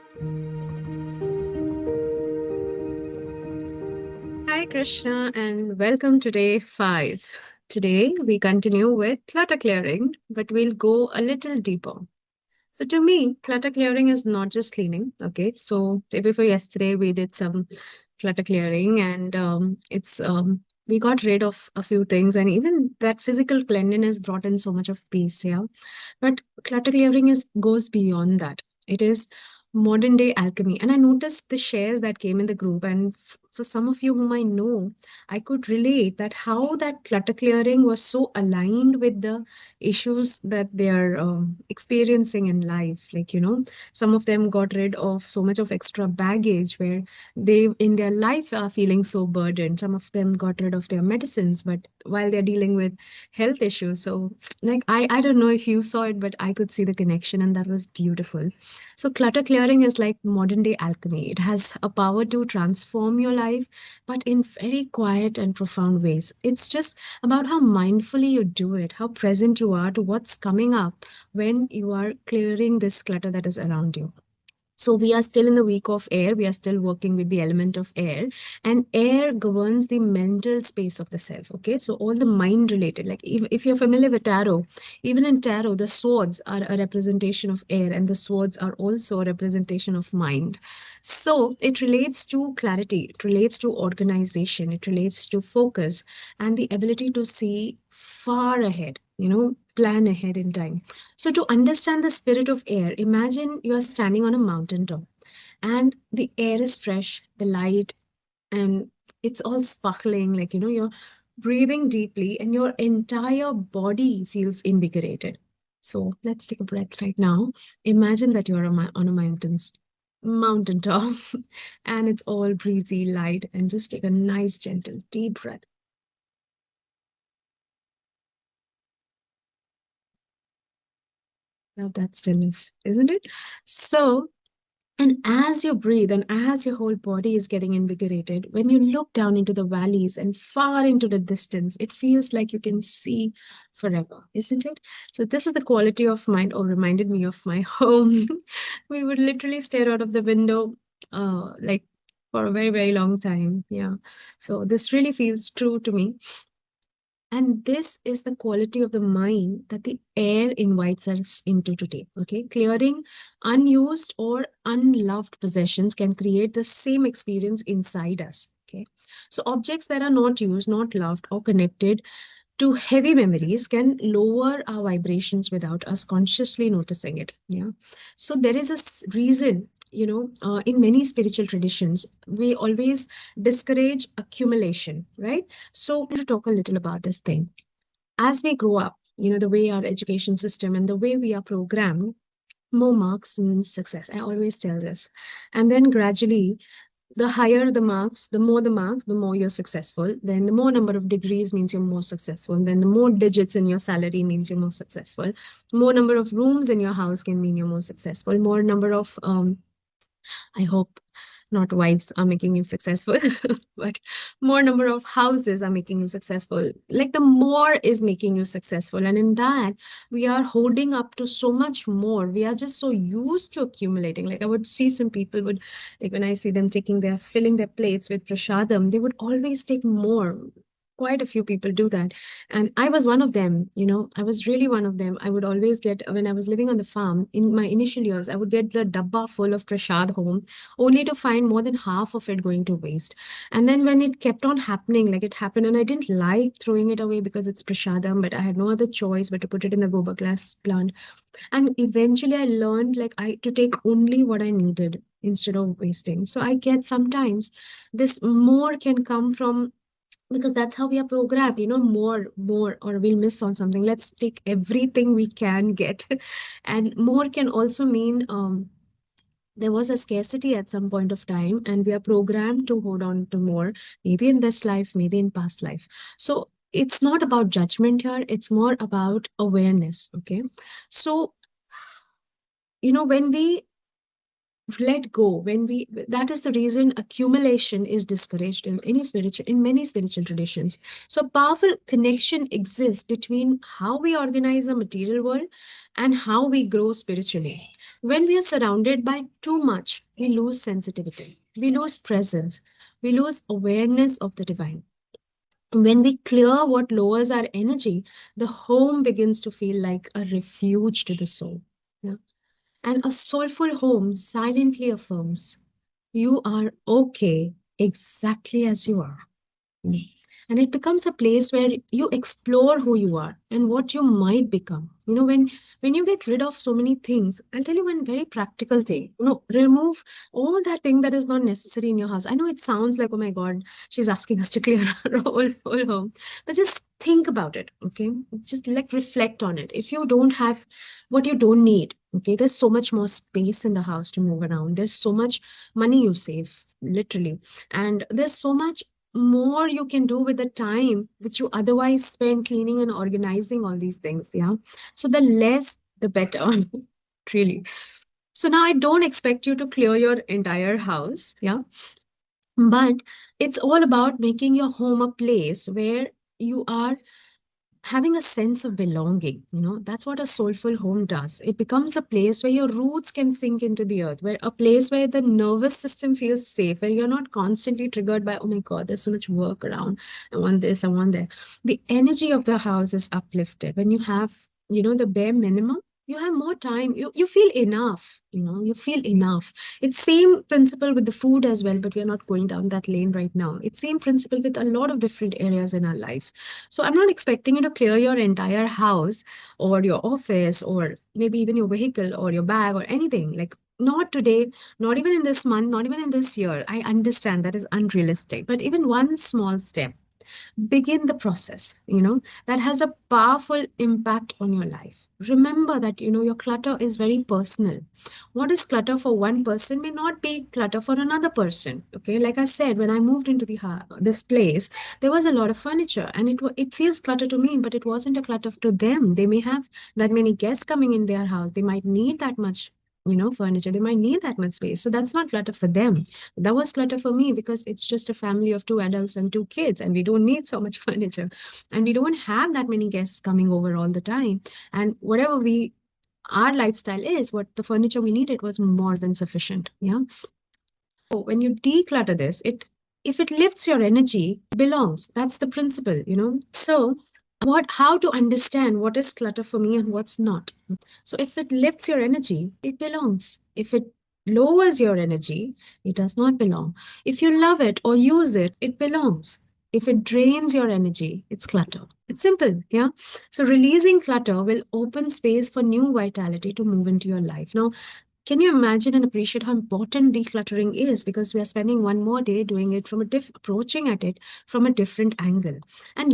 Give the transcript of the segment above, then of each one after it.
Hi Krishna and welcome to day 5. Today we continue with clutter clearing, but we'll go a little deeper. So to me, clutter clearing is not just cleaning. Okay, so day before yesterday we did some clutter clearing, and it's we got rid of a few things, and even that physical cleanliness brought in so much of peace. Yeah, but clutter clearing is goes beyond that. It is modern day alchemy, and I noticed the shares that came in the group, and for some of you whom I know, I could relate that how that clutter clearing was so aligned with the issues that they are experiencing in life. Like, some of them got rid of so much of extra baggage where they in their life are feeling so burdened. Some of them got rid of their medicines, but while they're dealing with health issues. So, like, I don't know if you saw it, but I could see the connection, and that was beautiful. So, clutter clearing is like modern day alchemy. It has a power to transform your life, but in very quiet and profound ways. It's just about how mindfully you do it, how present you are to what's coming up when you are clearing this clutter that is around you. So we are still in the week of air. We are still working with the element of air, and air governs the mental space of the self. Okay, so all the mind related, like if you're familiar with tarot, even in tarot, the swords are a representation of air, and the swords are also a representation of mind. So it relates to clarity, it relates to organization, it relates to focus, and the ability to see far ahead, plan ahead in time. So, to understand the spirit of air, imagine you are standing on a mountaintop and the air is fresh, the light, and it's all sparkling, like, you're breathing deeply and your entire body feels invigorated. So, let's take a breath right now. Imagine that you're on a mountaintop and it's all breezy, light, and just take a nice, gentle, deep breath. Love that stillness, isn't it? So, and as you breathe and as your whole body is getting invigorated, when you look down into the valleys and far into the distance, it feels like you can see forever, isn't it? So, this is the quality of mind, or reminded me of my home. We would literally stare out of the window, like for a very, very long time. Yeah. So, this really feels true to me. And this is the quality of the mind that the air invites us into today. Okay, clearing unused or unloved possessions can create the same experience inside us. Okay, so objects that are not used, not loved, or connected to heavy memories can lower our vibrations without us consciously noticing it. Yeah, so there is a reason, in many spiritual traditions we always discourage accumulation, right? So to talk a little about this thing, as we grow up, the way our education system and the way we are programmed, more marks means success. I always tell this. And then gradually, the higher the marks, the more you're successful. Then the more number of degrees means you're more successful. And then the more digits in your salary means you're more successful. More number of rooms in your house can mean you're more successful. More number of I hope not wives are making you successful, but more number of houses are making you successful. Like the more is making you successful. And in that, we are holding up to so much more. We are just so used to accumulating. Like I would see some people would, like when I see them filling their plates with prashadam, they would always take more. Quite a few people do that. And I was one of them, I was really one of them. I would always get, when I was living on the farm in my initial years, I would get the dabba full of prasad home only to find more than half of it going to waste. And then when it kept on happening, like it happened, and I didn't like throwing it away because it's prasadam, but I had no other choice but to put it in the goba glass plant. And eventually I learned like I to take only what I needed instead of wasting. So I get sometimes this more can come from, because that's how we are programmed, more, or we'll miss on something. Let's take everything we can get. And more can also mean there was a scarcity at some point of time, and we are programmed to hold on to more, maybe in this life, maybe in past life. So it's not about judgment here, it's more about awareness. Okay, so when we let go, when we that is the reason accumulation is discouraged in many spiritual traditions. So a powerful connection exists between how we organize the material world and how we grow spiritually. When we are surrounded by too much, we lose sensitivity, we lose presence, we lose awareness of the divine. When we clear what lowers our energy, the home begins to feel like a refuge to the soul. Yeah? And a soulful home silently affirms, you are okay exactly as you are. Mm. And it becomes a place where you explore who you are and what you might become. When you get rid of so many things, I'll tell you one very practical thing. Remove all that thing that is not necessary in your house. I know it sounds like, oh my God, she's asking us to clear our whole home. But just think about it, okay? Just like reflect on it. If you don't have what you don't need, okay, there's so much more space in the house to move around. There's so much money you save, literally. And there's so much more you can do with the time which you otherwise spend cleaning and organizing all these things. Yeah. So the less, the better, really. So now I don't expect you to clear your entire house. Yeah. But it's all about making your home a place where you are having a sense of belonging. That's what a soulful home does. It becomes a place where your roots can sink into the earth, where a place where the nervous system feels safe, where you're not constantly triggered by, oh my God, there's so much work around, I want this, I want that. The energy of the house is uplifted when you have the bare minimum. You have more time, you feel enough, you feel enough. It's same principle with the food as well, but we're not going down that lane right now. It's same principle with a lot of different areas in our life. So I'm not expecting you to clear your entire house or your office or maybe even your vehicle or your bag or anything. Like, not today, not even in this month, not even in this year. I understand that is unrealistic, but even one small step, begin the process, that has a powerful impact on your life. Remember that, your clutter is very personal. What is clutter for one person may not be clutter for another person. Okay, like I said, when I moved into this place, there was a lot of furniture, and it feels clutter to me, but it wasn't a clutter to them. They may have that many guests coming in their house. They might need that much furniture. They might need that much space. So that's not clutter for them. That was clutter for me because it's just a family of two adults and two kids, and we don't need so much furniture. And we don't have that many guests coming over all the time. And whatever our lifestyle is, what the furniture we needed was more than sufficient. Yeah. So when you declutter this, if it lifts your energy, belongs. That's the principle, So how to understand what is clutter for me and what's not. So if it lifts your energy, it belongs. If it lowers your energy, it does not belong. If you love it or use it, it belongs. If it drains your energy, it's clutter. It's simple, yeah? So releasing clutter will open space for new vitality to move into your life. Now, can you imagine and appreciate how important decluttering is? Because we are spending one more day doing it approaching at it from a different angle. And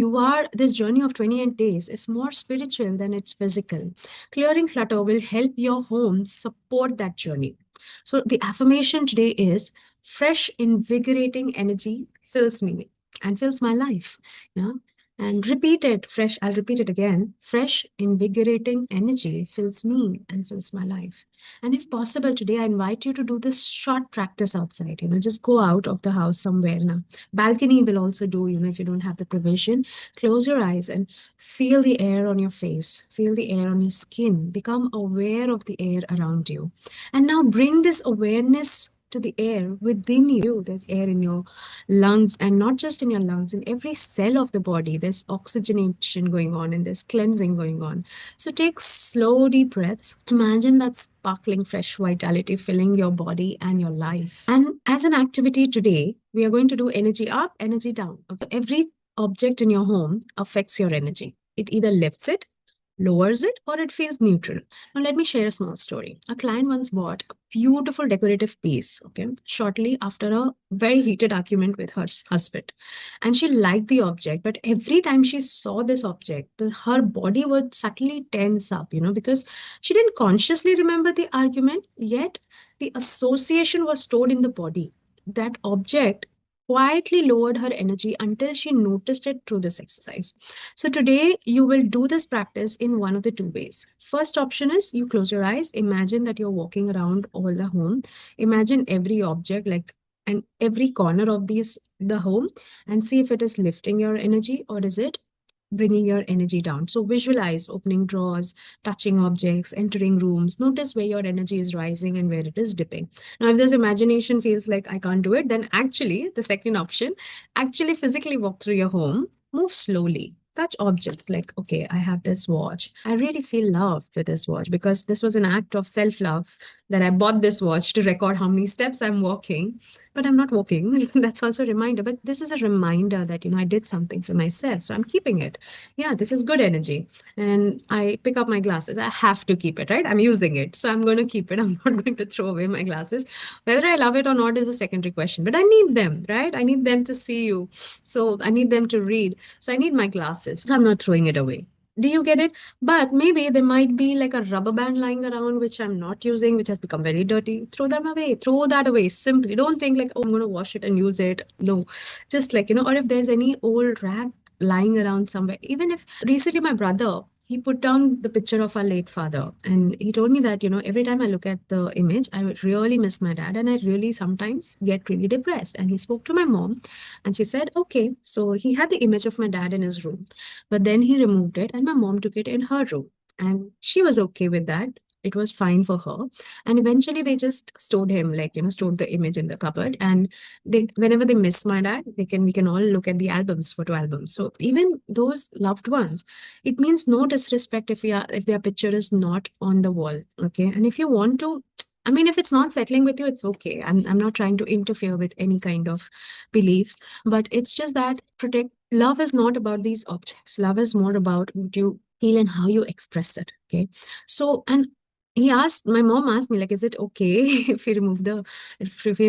this journey of 28 days is more spiritual than it's physical. Clearing clutter will help your home support that journey. So the affirmation today is fresh, invigorating energy fills me and fills my life. Yeah. And I'll repeat it again. Fresh, invigorating energy fills me and fills my life. And if possible, today I invite you to do this short practice outside. Just go out of the house somewhere. Now, balcony will also do. If you don't have the provision, close your eyes and feel the air on your face, feel the air on your skin. Become aware of the air around you, and now bring this awareness to the air within you. There's air in your lungs, and not just in your lungs, in every cell of the body. There's oxygenation going on and there's cleansing going on. So take slow, deep breaths. Imagine that sparkling, fresh vitality filling your body and your life. And as an activity today, we are going to do energy up, energy down. Okay? Every object in your home affects your energy. It either lifts it, lowers it, or it feels neutral. Now, let me share a small story. A client once bought a beautiful decorative piece, okay, shortly after a very heated argument with her husband. And she liked the object, but every time she saw this object, her body would subtly tense up, because she didn't consciously remember the argument, yet the association was stored in the body. That object quietly lowered her energy until she noticed it through this exercise. So today you will do this practice in one of the two ways. First option is you close your eyes, imagine that you're walking around all the home, imagine every object like and every corner of the home, and see if it is lifting your energy or is it bringing your energy down. So visualize opening drawers, touching objects, entering rooms. Notice where your energy is rising and where it is dipping. Now, if this imagination feels like I can't do it, then actually, the second option, actually physically walk through your home, move slowly. Touch objects like, okay, I have this watch. I really feel loved with this watch because this was an act of self love that I bought this watch to record how many steps I'm walking, but I'm not walking. That's also a reminder. But this is a reminder that, I did something for myself. So I'm keeping it. Yeah, this is good energy. And I pick up my glasses. I have to keep it, right? I'm using it. So I'm going to keep it. I'm not going to throw away my glasses. Whether I love it or not is a secondary question. But I need them, right? I need them to see you. So I need them to read. So I need my glasses. So I'm not throwing it away. Do you get it? But maybe there might be like a rubber band lying around which I'm not using, which has become very dirty. Throw them away. Throw that away. Simply don't think like, oh, I'm going to wash it and use it. No, just like, or if there's any old rag lying around somewhere, even if recently my brother, he put down the picture of our late father and he told me that, every time I look at the image, I would really miss my dad and I really sometimes get really depressed. And he spoke to my mom and she said, okay, so he had the image of my dad in his room. But then he removed it and my mom took it in her room. And she was okay with that. It was fine for her. And eventually they just stored him, like, stored the image in the cupboard. And they, whenever they miss my dad, we can all look at the albums, photo albums. So even those loved ones, it means no disrespect if their picture is not on the wall. Okay. And if you want to, I mean, if it's not settling with you, it's okay. I'm not trying to interfere with any kind of beliefs, but it's just that protect love is not about these objects. Love is more about what you feel and how you express it. Okay. So, and my mom asked me, like, is it okay if we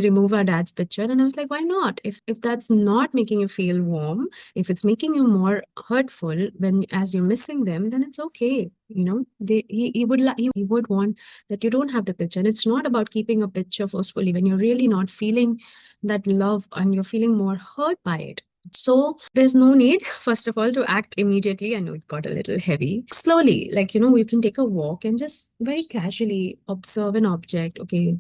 remove our dad's picture? And I was like, why not? If that's not making you feel warm, if it's making you more hurtful when as you're missing them, then it's okay. He would want that you don't have the picture. And it's not about keeping a picture forcefully when you're really not feeling that love and you're feeling more hurt by it. So there's no need, first of all, to act immediately. I know it got a little heavy. Slowly, like, you can take a walk and just very casually observe an object. Okay,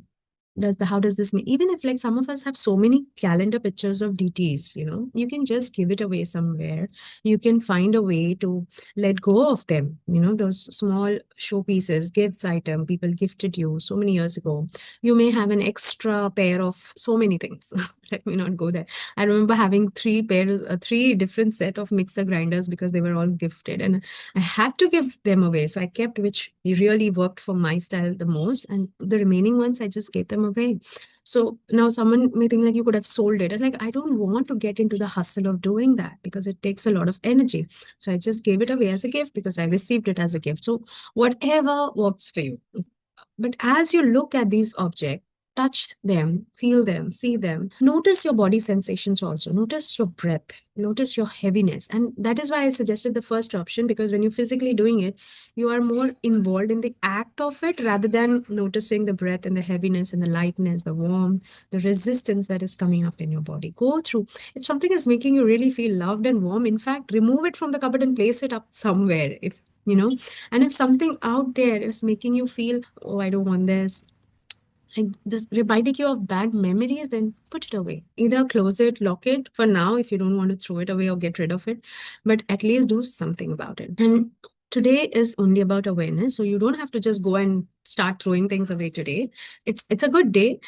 how does this mean, even if like some of us have so many calendar pictures of dts, you can just give it away somewhere. You can find a way to let go of them, those small showpieces, gifts, item people gifted you so many years ago. You may have an extra pair of so many things. Let me not go there. I remember having three different set of mixer grinders because they were all gifted and I had to give them away. So I kept which really worked for my style the most, and the remaining ones I just gave them away. So now someone may think like you could have sold it. It's like I don't want to get into the hustle of doing that because it takes a lot of energy. So I just gave it away as a gift because I received it as a gift. So whatever works for you. But as you look at these objects, touch them, feel them, see them, notice your body sensations also. Notice your breath, notice your heaviness. And that is why I suggested the first option because when you're physically doing it, you are more involved in the act of it rather than noticing the breath and the heaviness and the lightness, the warmth, the resistance that is coming up in your body. Go through. If something is making you really feel loved and warm, in fact, remove it from the cupboard and place it up somewhere. If you know and if something out there is making you feel, oh, I don't want this, like this reminding you of bad memories, then put it away. Either close it, lock it for now if you don't want to throw it away or get rid of it, but at least do something about it. And today is only about awareness, so you don't have to just go and start throwing things away today. It's a good day.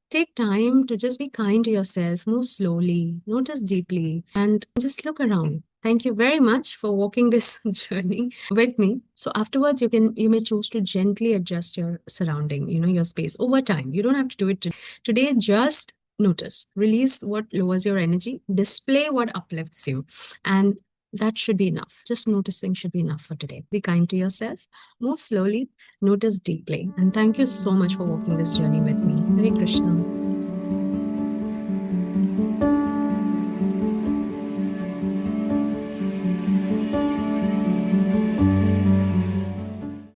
Take time to just be kind to yourself, move slowly, notice deeply, and just look around. Thank you very much for walking this journey with me. So afterwards, you may choose to gently adjust your surrounding, your space over time. You don't have to do it today. Today, just notice, release what lowers your energy, display what uplifts you, and that should be enough. Just noticing should be enough for today. Be kind to yourself, move slowly, notice deeply, and thank you so much for walking this journey with me. Hare Krishna.